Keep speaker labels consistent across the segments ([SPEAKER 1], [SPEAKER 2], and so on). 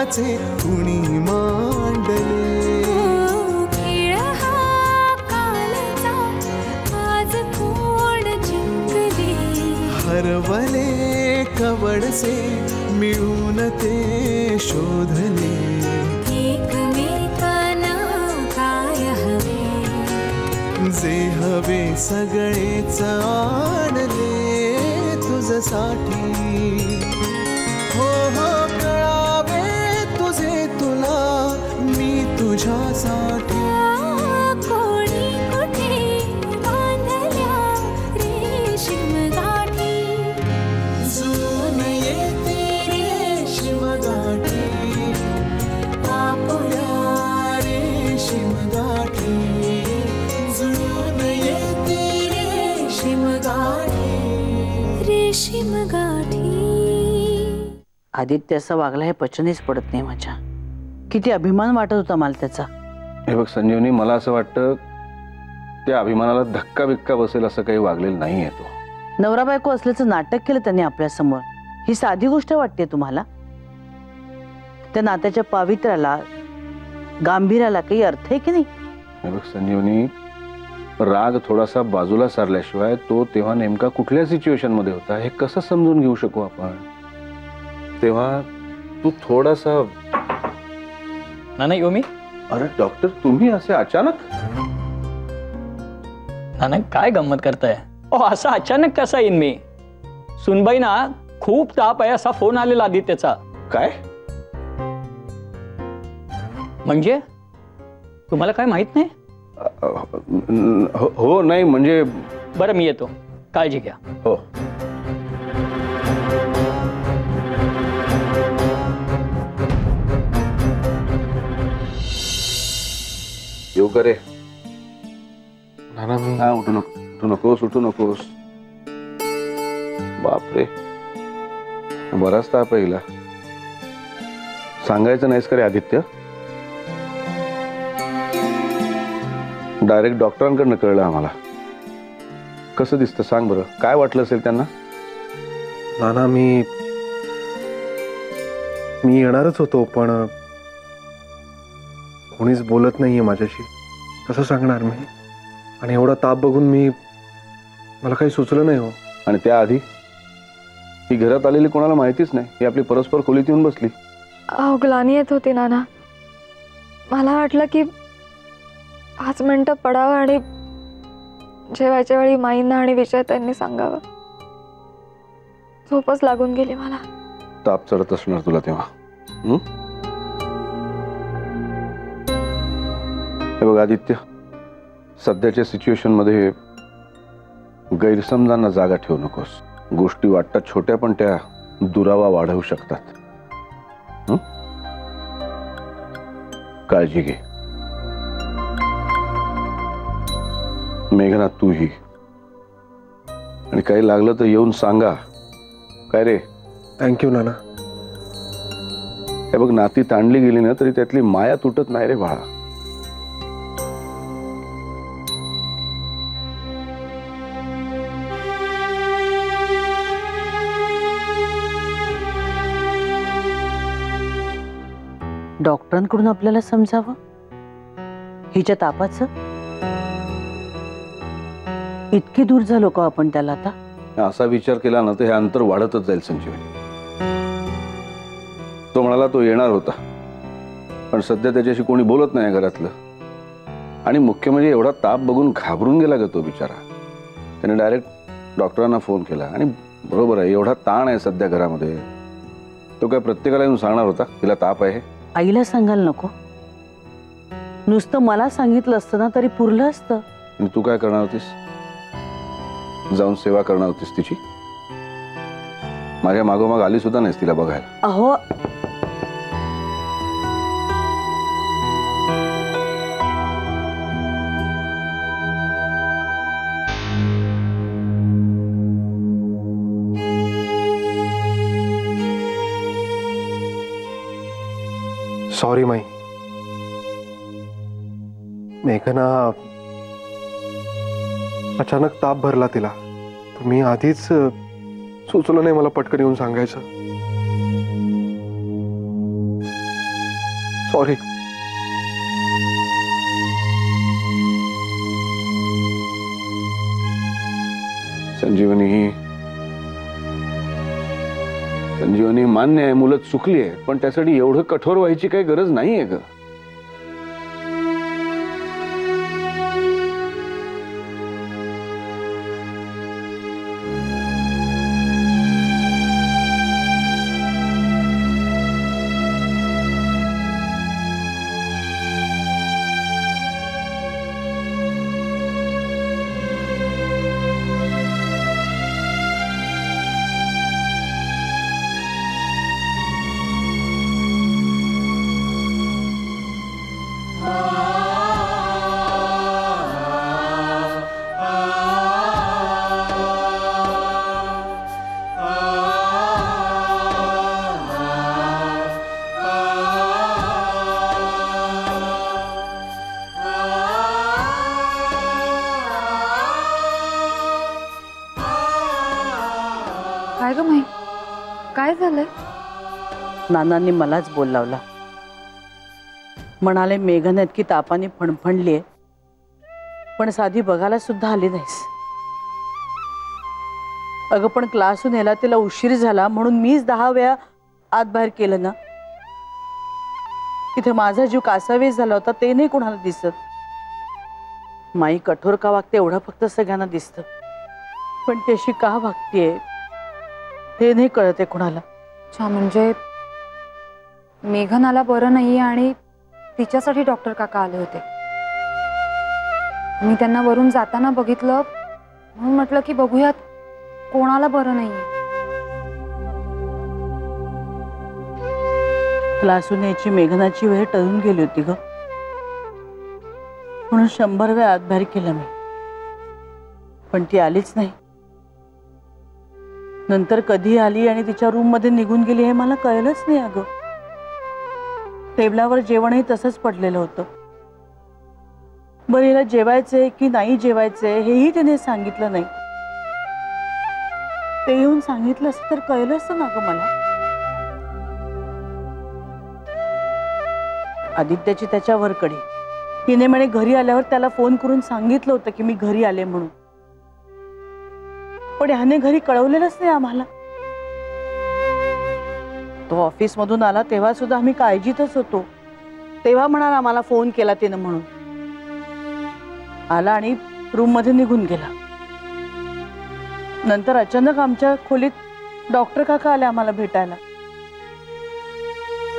[SPEAKER 1] काळाचे कुणी मांडले.
[SPEAKER 2] खेळ हा कालचा आज कोण जिंकले.
[SPEAKER 1] हरवले कवडसे मिळून ते शोधले.
[SPEAKER 2] एकमेकांना काय हवे,
[SPEAKER 1] जे हवे सगळेच आणले तुझ्यासाठी. हो हो कळावे तुझे तुला मी तुझ्यासाठी.
[SPEAKER 2] कोणी कुठे बांधल्या रेशीम गाठी.
[SPEAKER 1] जुळून येते रेशीम गाठी आपुल्या रेशीम गाठी. जुळून येते रेशीम गाठी
[SPEAKER 2] रेशीम गाठी.
[SPEAKER 3] आदित्य असा वागला हे पचनच पडत नाही माझ्या. किती अभिमान वाटत होता मला त्याचा.
[SPEAKER 4] हे बघ संजीवनी, मला असं वाटतं त्या अभिमानाला धक्का बिक्का बसेल असं काही वागलेलं नाही आहे तो.
[SPEAKER 3] नवरा बायको असल्याचं नाटक केलं त्यांनी आपल्या समोर. ही साधी गोष्ट वाटते तुम्हाला? त्या नात्याच्या पावित्र्याला गांभीर्याला काही अर्थ आहे की नाही?
[SPEAKER 4] हे बघ संजीवनी, राग थोडासा बाजूला सारल्याशिवाय तो तेव्हा नेमका कुठल्या सिच्युएशन मध्ये होता हे कसं समजून घेऊ शकू आपण? तेव्हा तू थोडासा.
[SPEAKER 5] नाना येऊ मी?
[SPEAKER 4] अरे डॉक्टर, तुम्ही असे अचानक?
[SPEAKER 5] नाना काय गंमत करताय? असं अचानक कसा येईन मी? सुनबाई ना खूप ताप आहे असा फोन आलेला आदित्यचा.
[SPEAKER 4] काय
[SPEAKER 5] म्हणजे तुम्हाला काय माहित नाही?
[SPEAKER 4] हो नाही म्हणजे.
[SPEAKER 5] बरं मी येतो, काळजी घ्या.
[SPEAKER 4] हो. येऊ करे.
[SPEAKER 6] नाना मी.
[SPEAKER 4] हा उठू नकोस उठू नकोस. बापरे, बराच ताप आहे हिला. सांगायचं नाहीस करे आदित्य? डायरेक्ट डॉक्टरांकडनं कळलं आम्हाला. कसं दिसतं सांग बरं, काय वाटलं असेल त्यांना?
[SPEAKER 6] नाना मी येणारच होतो पण कोणीच बोलत नाहीये माझ्याशी. कसं सांगणार मी? आणि एवढा ताप बघून मला काही सुचलं नाही हो.
[SPEAKER 4] आणि त्याआधी ही घरात आलेली कोणाला माहितीच नाही. ही आपली परस्पर खोलीत येऊन बसली.
[SPEAKER 7] ग्लानी येत होती नाना. मला वाटलं की 5 मिनिटं पडावं आणि जेवायच्या वेळी माईंना आणि विजय त्यांनी सांगावं. झोपच लागून गेली मला.
[SPEAKER 4] ताप चढत असणार तुला तेव्हा. हे बघ आदित्य, सध्याच्या सिच्युएशन मध्ये गैरसमजांना जागा ठेवू नकोस. गोष्टी वाटतात छोट्या पण त्या दुरावा वाढवू शकतात. काळजी घे. मेघना तूही. आणि काही लागलं तर येऊन सांगा. काय रे?
[SPEAKER 6] थँक्यू नाना.
[SPEAKER 4] हे बघ, नाती ताणली गेली ना तरी त्यातली माया तुटत नाही रे बाळा.
[SPEAKER 3] डॉक्टरांकडून आपल्याला समजावं हिच्या तापाचं. इतकी दूर झालो का आपण त्याला आता?
[SPEAKER 4] असा विचार केला ना तर हे अंतर वाढतच जाईल संजीवनी. तो म्हणाला तो येणार होता पण सध्या त्याच्याशी कोणी बोलत नाही घरातलं. आणि मुख्य म्हणजे एवढा ताप बघून घाबरून गेला ग तो बिचारा. त्याने डायरेक्ट डॉक्टरांना फोन केला. आणि बरोबर आहे, एवढा ताण आहे सध्या घरामध्ये. तो काय प्रत्येकाला येऊन सांगणार होता तिला ताप आहे?
[SPEAKER 3] आईला सांगायला नको. नुसतं मला सांगितलं असतं ना तरी पुरलं असतं.
[SPEAKER 4] आणि तू काय करणार होतीस? जाऊन सेवा करणार होतीस तिची? माझ्या मागोमाग आली सुद्धा नाहीस तिला बघायला.
[SPEAKER 3] अहो
[SPEAKER 6] सॉरी माई. मेघना अचानक ताप भरला तिला. तुम्ही आधीच सुचलं नाही मला पटकन येऊन सांगायचं. सॉरी.
[SPEAKER 4] संजीवनी, संजीवनी, मान्य आहे मुलं चुकली आहे, पण त्यासाठी एवढं कठोर व्हायची काही गरज नाहीये ग.
[SPEAKER 7] काय ग माही, काय झालंय?
[SPEAKER 3] नानांनी मलाच बोल लावला. म्हणाले मेघन इतकी तापाने फणफणलीये, पण साधी बघायला सुद्धा आली नाहीस. अगं पण क्लासहून यायला तिला उशीर झाला म्हणून मीच 10 वेळा आत बाहेर केलं ना. तिथे माझा जीव कासावीस झाला होता ते नाही कोणाला दिसत. माई कठोर का वागते एवढं फक्त सगळ्यांना दिसतं, पण ती अशी का वागतेय हे नाही कळत आहे कोणाला.
[SPEAKER 7] अच्छा, म्हणजे मेघनाला बरं नाहीये आणि तिच्यासाठी डॉक्टर काका आले होते. मी त्यांना वरून जाताना बघितलं म्हणून म्हटलं की बघूयात कोणाला बरं नाहीये.
[SPEAKER 3] क्लासून यायची मेघनाची वेळ टळून गेली होती ग, म्हणून 100 वेळा आत बाहेर केलं मी, पण ती आलीच नाही. नंतर कधी आली आणि तिच्या रूम मध्ये निघून गेली हे मला कळलंच नाही. अगं टेबलावर जेवणही तसंच पडलेलं होतं. बरं हिला जेवायचंय की नाही जेवायचंय हेही तिने सांगितलं नाही. ते येऊन सांगितलं असतं तर कळलं असतं ना गं मला. आदित्याची त्याच्यावर कडी. तिने म्हणे घरी आल्यावर त्याला फोन करून सांगितलं होतं की मी घरी आले म्हणून, पण ह्याने घरी कळवलेलंच नाही आम्हाला. तो ऑफिस मधून आला तेव्हा सुद्धा आम्ही काळजीतच होतो. तेव्हा म्हणाला मला फोन केला तिनं म्हणून. आला आणि रूम मध्ये निघून गेला. नंतर अचानक आमच्या खोलीत डॉक्टर काका आले आम्हाला भेटायला.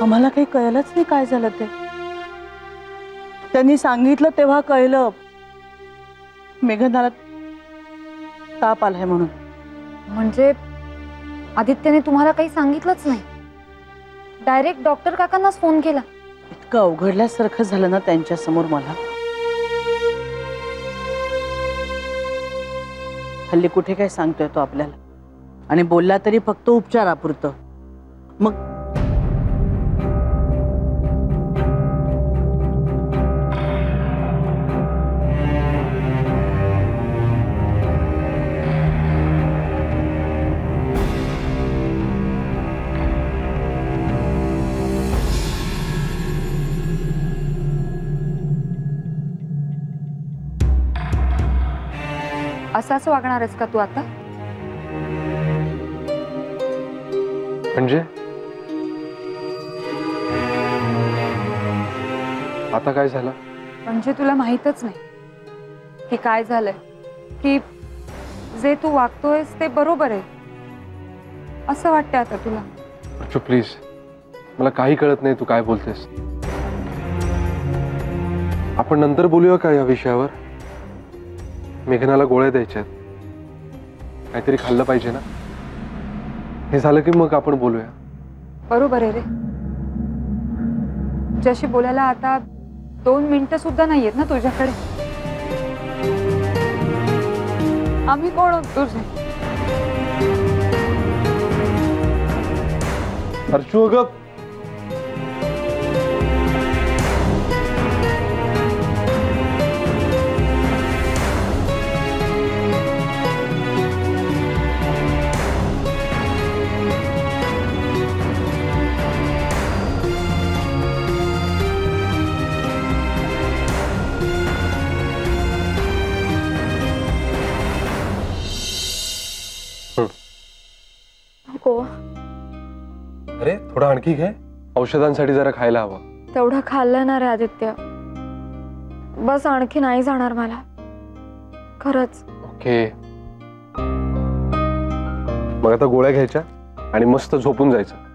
[SPEAKER 3] आम्हाला काही कळलंच नाही काय झालं ते. त्यांनी सांगितलं तेव्हा कळलं मेघनाला ताप आलाय म्हणून.
[SPEAKER 7] म्हणजे आदित्यने तुम्हाला काही सांगितलंच नाही, डायरेक्ट डॉक्टर काकांनाच फोन केला?
[SPEAKER 3] इतकं अवघडल्यासारखं झालं ना त्यांच्या समोर मला. हल्ली कुठे काय सांगतोय तो आपल्याला, आणि बोलला तरी फक्त उपचारापुरतं. मग
[SPEAKER 7] असाच वागणार आहेस का तू आता?
[SPEAKER 6] म्हणजे आता काय झालं?
[SPEAKER 7] म्हणजे तुला माहीतच नाही की काय झालंय, की जे तू वागतोयस ते बरोबर आहे असं वाटतंय आता तुला?
[SPEAKER 6] अर्चू प्लीज, मला काही कळत नाही तू काय बोलतेस. आपण नंतर बोलूया का या विषयावर? मेघनाला गोळ्या द्यायच्यात, काहीतरी खाल्लं पाहिजे ना. हे झालं की मग आपण बोलूया.
[SPEAKER 7] बरोबर आहे रे, तुझ्याशी बोलायला आता 2 मिनिटं सुद्धा नाहीयेत ना तुझ्याकडे. आम्ही कोण आहोत तुझे?
[SPEAKER 6] अर्चू अगं
[SPEAKER 7] नको.
[SPEAKER 6] अरे थोडं आणखी घे, औषधांसाठी जरा खायला हवं.
[SPEAKER 7] तेवढं खाल्लं ना रे आदित्य, बस आणखी नाही जाणार मला, खरंच.
[SPEAKER 6] ओके, मग आता गोळ्या घ्यायच्या आणि मस्त झोपून जायचं.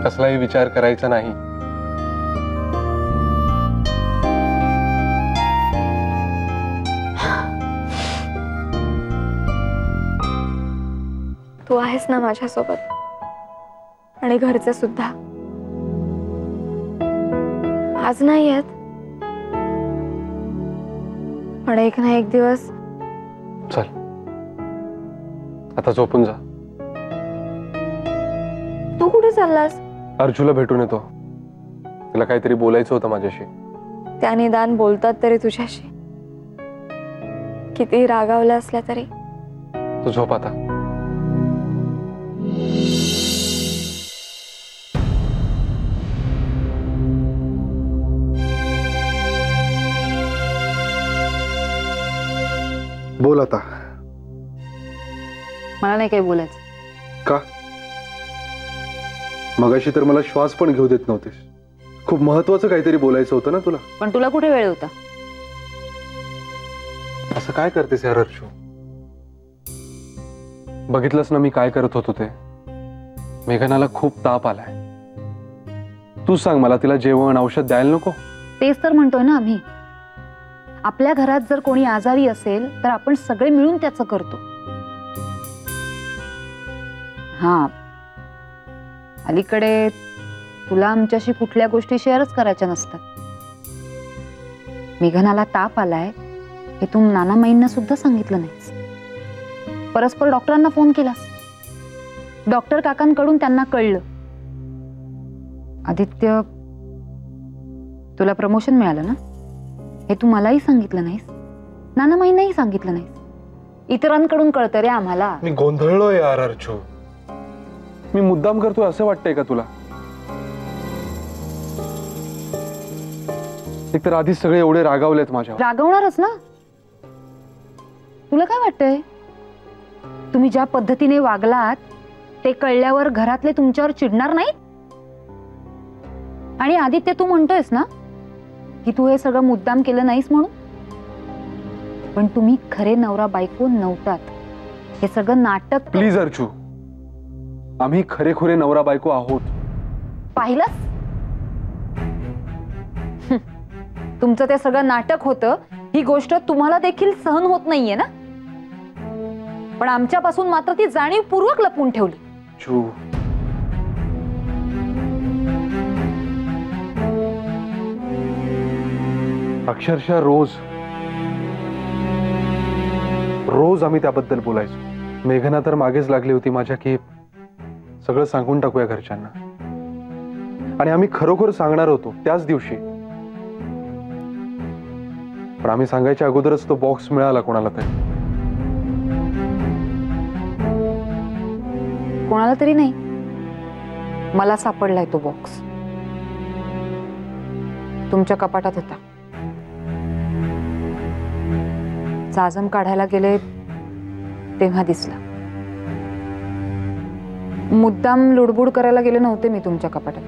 [SPEAKER 6] कसलाही विचार करायचा नाही.
[SPEAKER 7] तू आहेस ना माझ्यासोबत, आणि घरचे सुद्धा. आज नाही येत, पण एक ना एक दिवस.
[SPEAKER 6] चल आता झोपून जा.
[SPEAKER 7] तू कुठे चाललास?
[SPEAKER 6] अर्जुला भेटून येतो, तिला काहीतरी बोलायचं होतं माझ्याशी.
[SPEAKER 7] त्या निदान बोलतात तरी तुझ्याशी, किती रागावल्या असल्या तरी.
[SPEAKER 6] तू झोप आता. बोल आता.
[SPEAKER 3] मला नाही काही बोलायचं.
[SPEAKER 6] का? मगाशी तर मला श्वास पण घेऊ देत नव्हतेस. खूप महत्वाचं काहीतरी बोलायचं होतं ना तुला.
[SPEAKER 3] पण तुला कुठे वेळ होता?
[SPEAKER 6] असं काय करतेस यार अर्शू? बघितलंस ना मी काय करत होतो ते. मेघनाला खूप ताप आलाय. तू सांग मला, तिला जेवण औषध द्यायला नको?
[SPEAKER 8] तेच तर म्हणतोय ना आम्ही. आपल्या घरात जर कोणी आजारी असेल तर आपण सगळे मिळून त्याचं करतो. हा, अलीकडे तुला आमच्याशी कुठल्या गोष्टी शेअरच करायच्या नसतात. मेघनाला ताप आलाय हे तू नानामाईंना सुद्धा सांगितलं नाहीस. परस्पर डॉक्टरांना फोन केलास. डॉक्टर काकांकडून त्यांना कळलं. आदित्य, तुला प्रमोशन मिळालं ना, हे तू मलाही सांगितलं नाहीस, नानामाईंनाही सांगितलं नाहीस. इतरांकडून कळतं रे आम्हाला.
[SPEAKER 6] मी गोंधळलोय यार अर्जू. मी मुद्दाम करतोय असं वाटतंय का तुला? एकतर आधीच सगळे एवढे रागावलेत माझ्यावर.
[SPEAKER 8] रागवणारच ना. तुला काय वाटतंय, तुम्ही ज्या पद्धतीने वागलात ते कळल्यावर घरातले तुमच्यावर चिडणार नाहीत? आणि आदित्य, तू म्हणतोयस ना की तू हे सगळं मुद्दाम केलं नाहीस म्हणून, पण तुम्ही खरे नवरा बायको नव्हतात. हे सगळं नाटक.
[SPEAKER 6] प्लीज अर्जू, आम्ही खरेखुरे नवरा बायको आहोत.
[SPEAKER 8] पाहिलंस, तुमचं ते सगळं नाटक होतं. ही गोष्ट तुम्हाला देखील सहन होत नाहीये ना, पण आमच्यापासून मात्र ती जाणीवपूर्वक लपवून ठेवली.
[SPEAKER 6] अर्जू, अक्षरशः रोज आम्ही त्याबद्दल बोलायचो. मेघना तर मागेच लागली होती माझ्या की सगळं सांगून टाकूया घरच्यांना. आणि आम्ही खरोखर सांगणार होतो त्याच दिवशी, पण आम्ही सांगायच्या अगोदरच तो बॉक्स मिळाला कोणाला तरी.
[SPEAKER 8] कोणाला तरी नाही, मला सापडलाय तो बॉक्स. तुमच्या कपाटात होता. जाजम काढायला गेले तेव्हा दिसला. मुद्दाम लुडबुड करायला गेले नव्हते मी तुमच्या कपाटात.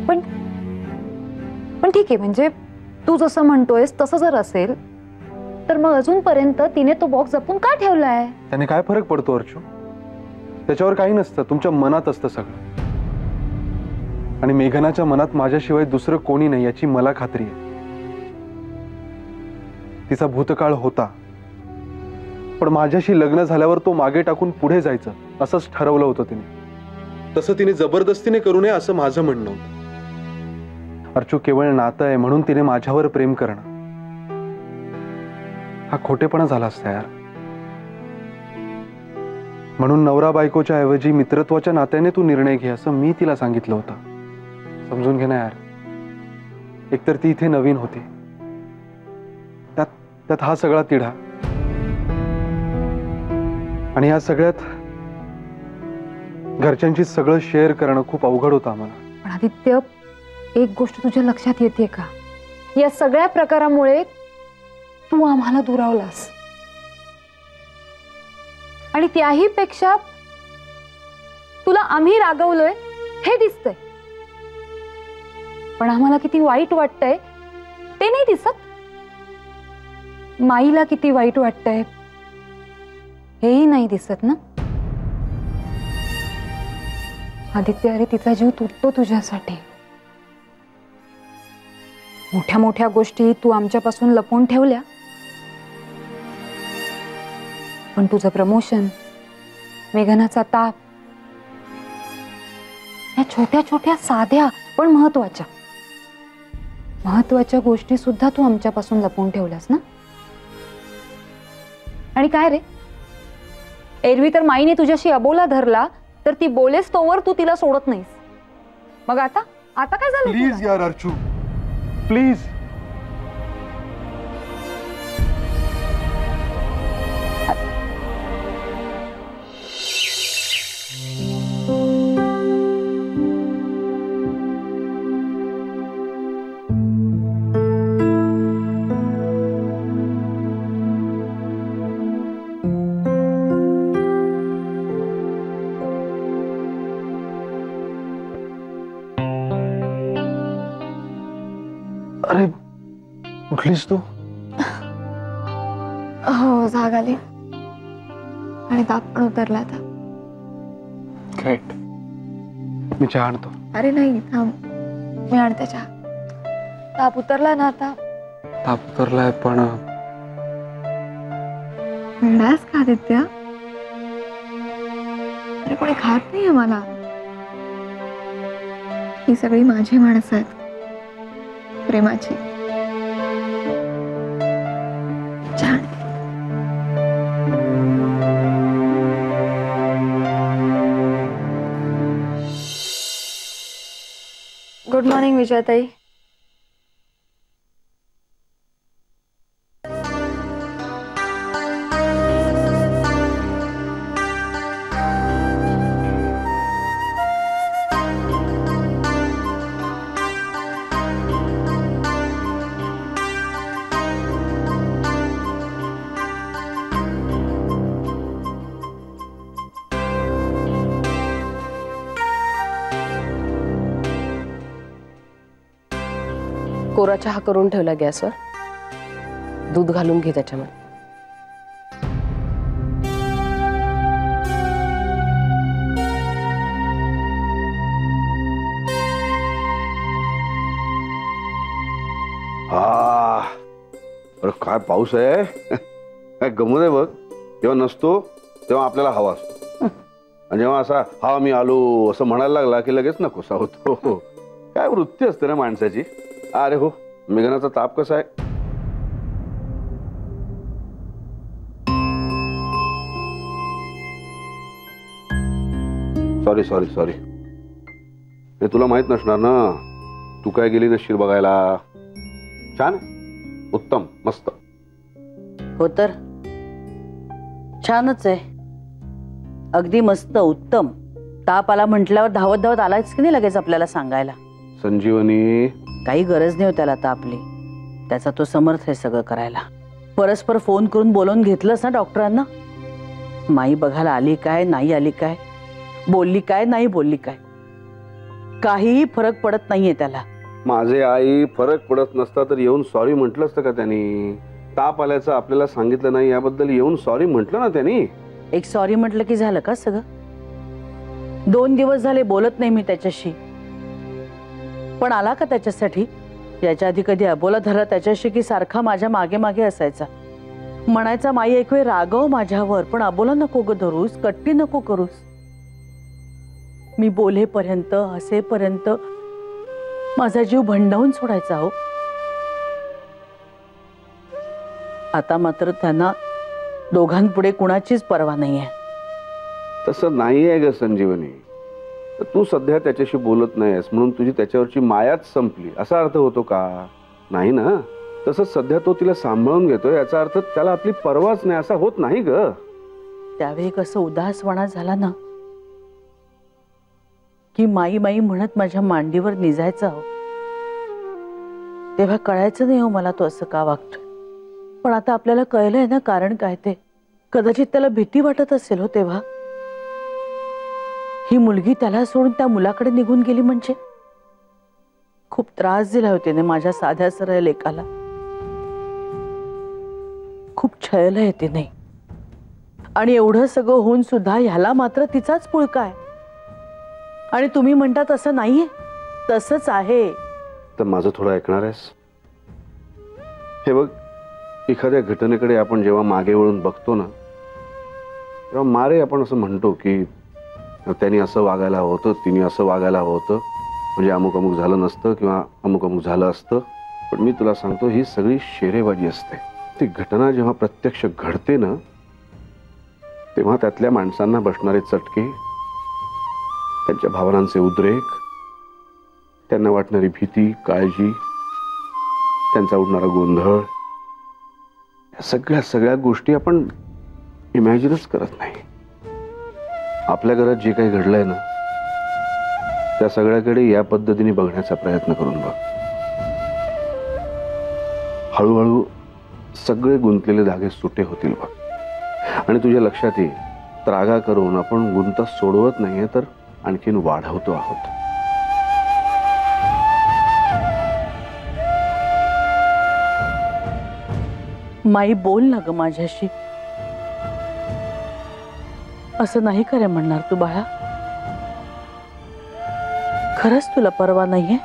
[SPEAKER 8] पण ठीक आहे, म्हणजे तू जसं म्हणतोयस तसं जर असेल तर मग अजूनपर्यंत तिने तो बॉक्स जपून का ठेवलाय?
[SPEAKER 6] त्याने काय फरक पडतो अर्जू? त्याच्यावर काही नसतं, तुमच्या मनात असतं सगळं. आणि मेघनाच्या मनात माझ्याशिवाय दुसरं कोणी नाही याची मला खात्री आहे. तिचा भूतकाळ होता, पण माझ्याशी लग्न झाल्यावर तो मागे टाकून पुढे जायचं असंच ठरवलं होतं तिने. तसं तिने जबरदस्तीने करू नये असं माझं म्हणणं होतं. अर्जू, केवळ नातं आहे म्हणून तिने माझ्यावर प्रेम करणं हा खोटेपणा झाला असता यार. म्हणून नवरा बायकोच्या ऐवजी मित्रत्वाच्या नात्याने तू निर्णय घे असं मी तिला सांगितलं होतं. समजून घे ना यार. एकतर ती इथे नवीन होती, त्यात हा सगळा तिढा, आणि या सगळ्यात घरच्यांची सगळं शेअर करणं खूप अवघड होतं आम्हाला.
[SPEAKER 8] पण आदित्य, एक गोष्ट तुझ्या लक्षात येते का? या सगळ्या प्रकारामुळे तू आम्हाला दुरावलास आणि त्याही पेक्षा तुला आम्ही रागवलोय हे दिसतंय, पण आम्हाला किती वाईट वाटतंय ते नाही दिसत. माईला किती वाईट वाटतंय हेही नाही दिसत ना. आदित्य, अरे तिचा जीव तुटतो तुझ्यासाठी. मोठ्या मोठ्या गोष्टी तू आमच्यापासून लपवून ठेवल्या, पण तुझं प्रमोशन, मेघनाचा ताप, या छोट्या छोट्या साध्या पण महत्वाच्या गोष्टी सुद्धा तू आमच्यापासून लपवून ठेवल्यास ना. आणि काय रे, एरवी तर माईने तुझ्याशी अबोला धरला तर ती बोलेस तोवर तू तिला सोडत नाहीस. मग आता काय झालं?
[SPEAKER 6] प्लीज यार अर्चू, प्लीज. अरे उठलीस तू?
[SPEAKER 7] हो, जाग आली आणि ताप पण उतरला आता.
[SPEAKER 6] ग्रेट. मी चहा आणतो.
[SPEAKER 7] अरे नाही, थांब, मी आणते चहा. ताप उतरला ना आता?
[SPEAKER 6] ताप उतरलाय, पण
[SPEAKER 7] वेडास का आदित्य? अरे कोणी खात नाहीये मला. ही सगळी माझी माणसं आहेत, प्रेमाची. छान. Good morning विजयाताई.
[SPEAKER 9] कोरा चहा करून ठेवला गॅसवर, दूध घालून घे त्याच्यामध्ये.
[SPEAKER 4] अरे काय पाऊस आहे, काय गमत आहे बघ. जेव्हा नसतो तेव्हा आपल्याला हवा असतो, आणि जेव्हा असा हा मी आलो असं म्हणायला लागला की लगेच नकोसा होतो. काय वृत्ती असते ना माणसाची. अरे हो, मेघनाचा ताप कसा आहे? Sorry sorry sorry. हे तुला माहित नसणार ना, तू काय गेली नसशील बघायला. छान, उत्तम, मस्त.
[SPEAKER 3] हो तर छानच आहे, अगदी मस्त, उत्तम. ताप आला म्हटल्यावर धावत धावत आलाच की नाही लगेच आपल्याला सांगायला.
[SPEAKER 4] संजीवनी,
[SPEAKER 3] काही गरज नाही त्याला तापली, त्याचा तो समर्थ आहे सगळं करायला. परस्पर फोन करून बोलवून घेतलंस ना डॉक्टरांना. माई बघायला आली काय, नाही आली काय, बोलली काय, नाही बोलली काय, काहीही फरक पडत नाहीये त्याला.
[SPEAKER 4] माझे आई, फरक पडत नसता तर येऊन सॉरी म्हटलं असतं का त्यांनी? ताप आल्याचं आपल्याला सांगितलं नाही याबद्दल येऊन सॉरी म्हटलं ना त्यांनी.
[SPEAKER 3] एक सॉरी म्हटलं की झालं का सगळं? 2 दिवस झाले बोलत नाही मी त्याच्याशी, पण आला का त्याच्यासाठी? याच्या आधी कधी अबोला धरला त्याच्याशी की सारखा माझ्या मागे मागे असायचा. म्हणायचा माई एक वेळ रागव माझ्यावर, पण अबोला नको ग धरूस, कट्टी नको करूस. मी बोलेपर्यंत, हसेपर्यंत माझा जीव भंडावून सोडायचा हो. आता मात्र त्यांना दोघांपुढे कुणाचीच पर्वा नाहीये.
[SPEAKER 4] तसं नाहीये ग संजीवनी. तू सध्या त्याच्याशी बोलत नाहीस म्हणून तुझी त्याच्यावरची मायाच संपली असा अर्थ होतो का? नाही ना. तसंच सध्या तो तिला सांभाळून घेतोय याचा अर्थ त्याला आपली पर्वाच नाही असा होत नाही ग.
[SPEAKER 3] त्यावेळी कसं उदासवाणा झाला ना की माई माई म्हणत माझ्या मांडीवर निजायचा हो. तेव्हा कळायचं नाही हो मला तो असं का वागतोय. पण आता आपल्याला कळलंय ना कारण काय ते. कदाचित त्याला भीती वाटत असेल हो तेव्हा. ही मुलगी त्याला सोडून त्या मुलाकडे निघून गेली म्हणजे. खूप त्रास दिला होते ना माझ्या साध्या सरळ लेकाला. खूप छळलंय तिने. आणि एवढं सगळं होऊन सुद्धा ह्याला मात्र तिचाच पुळका आहे. आणि तुम्ही म्हणतात असं नाहीये, तसंच आहे.
[SPEAKER 4] तर माझं थोडं ऐकणार आहेस? हे बघ, एखाद्या घटनेकडे आपण जेव्हा मागे वळून बघतो ना, तेव्हा मारे आपण असं म्हणतो की त्यांनी असं वागायला हवं होतं, तिने असं वागायला हवं होतं, म्हणजे अमुक अमुक झालं नसतं किंवा अमुक अमुक झालं असतं. पण मी तुला सांगतो, ही सगळी शेरेबाजी असते. ती घटना जेव्हा प्रत्यक्ष घडते ना, तेव्हा त्यातल्या माणसांना बसणारे चटके, त्यांच्या भावनांचे उद्रेक, त्यांना वाटणारी भीती, काळजी, त्यांचा उडणारा गोंधळ, या सगळ्या गोष्टी आपण इमॅजिनच करत नाही. आपल्या घरात जे काही घडलंय ना, त्या सगळ्याकडे या पद्धतीने बघण्याचा प्रयत्न करून बघ. हळूहळू सगळे गुंतलेले धागे सुटे होतील बघ. आणि तुझ्या लक्षात येईल, त्रागा करून आपण गुंता सोडवत नाहीये, तर आणखीन वाढवतो आहोत.
[SPEAKER 3] माई बोल ना ग माझ्याशी. असं नाही करे म्हणणार तू बाळा? खरंच तुला परवा नाहीये?